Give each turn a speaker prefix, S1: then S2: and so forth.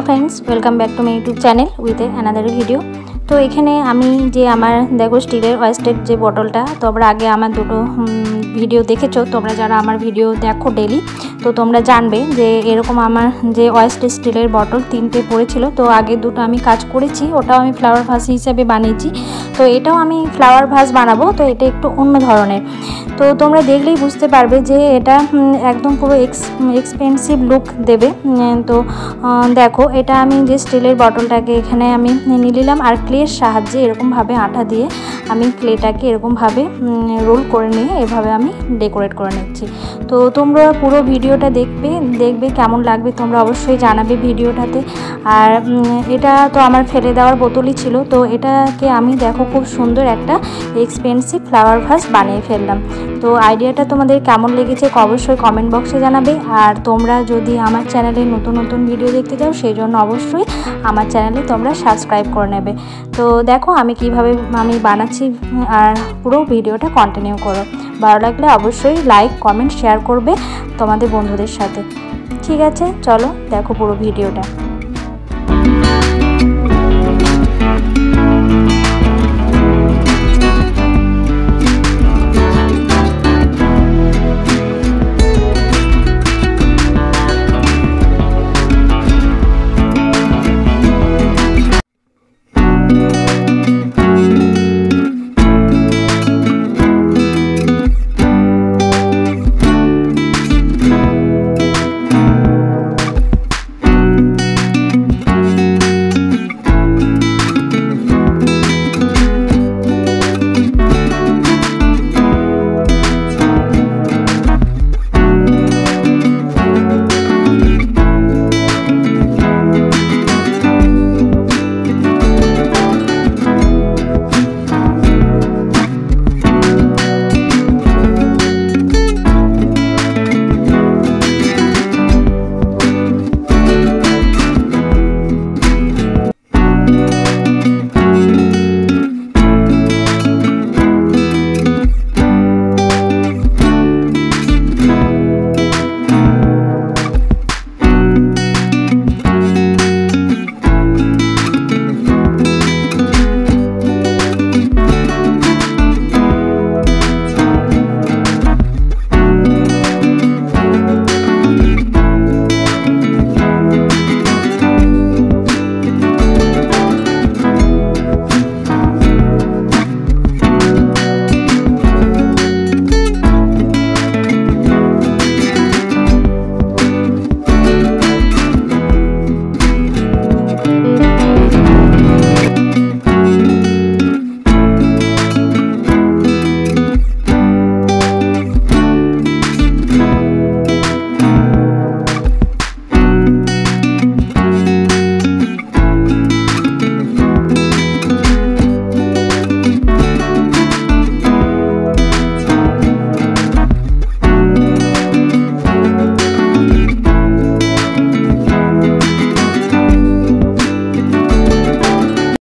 S1: Friends welcome back to my YouTube channel with another video. तो एखाने आमी जे आमार देखो स्टीलेर ओয়েস্টেড जे बटलटा तोमरा आगे आमार दुटो भिडियो देखेछो तोमरा जारा आमार भिडियो देखो डेली तो तोमरा जानबे जे एरकम आमार जे ओয়েস্টেড स्टीलेर बटल तीनटे पड़ेछिलो। तो आगे दुटो आमी काज करेछि ओटाओ आमी फ्लावर भास हिसेबे बानिয়েছি। तो एटाओ आमी फ्लावर भास बानाबो। तो एटा एकटु अन्य धरनेर। तो तोमरा देखलेई बुझते पारबे जे एटा एकदम पुरो एक्सपेंसिव लुक देबे। तो देखो एटा आमी जे स्टीलेर बटलटाके एखाने आमी निये निलाम आर क्लेर साहाज्ये एरकम भावे आटा दिए आमी क्लेटाके एरकम भावे रोल करे निये एभावे आमी डेकोरेट करे निচ্ছি। तो तोमरा पुरो भिडियोटा देखबे केमन लागबे तोमरा अवश्यई जानाबे भिडियोटाते। आर एटा तो आमार फेले देওয়ার बोतलই छिलो। तो एटाके आमी देखो खूब सुंदर एकटा एक्सपेंसिव फ्लावर भास बानिয়ে ফেললাম। तो आइडियाटा तोमाদের केमन लेगेছে अवश्यई कमेंट बक्से जानाबे। और तोमरा जोदि आमार चैनेले नतून नतून भिडियो देखते चाও সেই জন্য অবশ্যই আমার চ্যানেলে তোমরা সাবস্ক্রাইব করে নেবে। তো দেখো আমি কিভাবে আমি বানাচ্ছি আর পুরো ভিডিওটা কন্টিনিউ করো। ভালো লাগলে অবশ্যই লাইক কমেন্ট শেয়ার করবে তোমাদের বন্ধুদের সাথে। ঠিক আছে, চলো দেখো পুরো ভিডিওটা।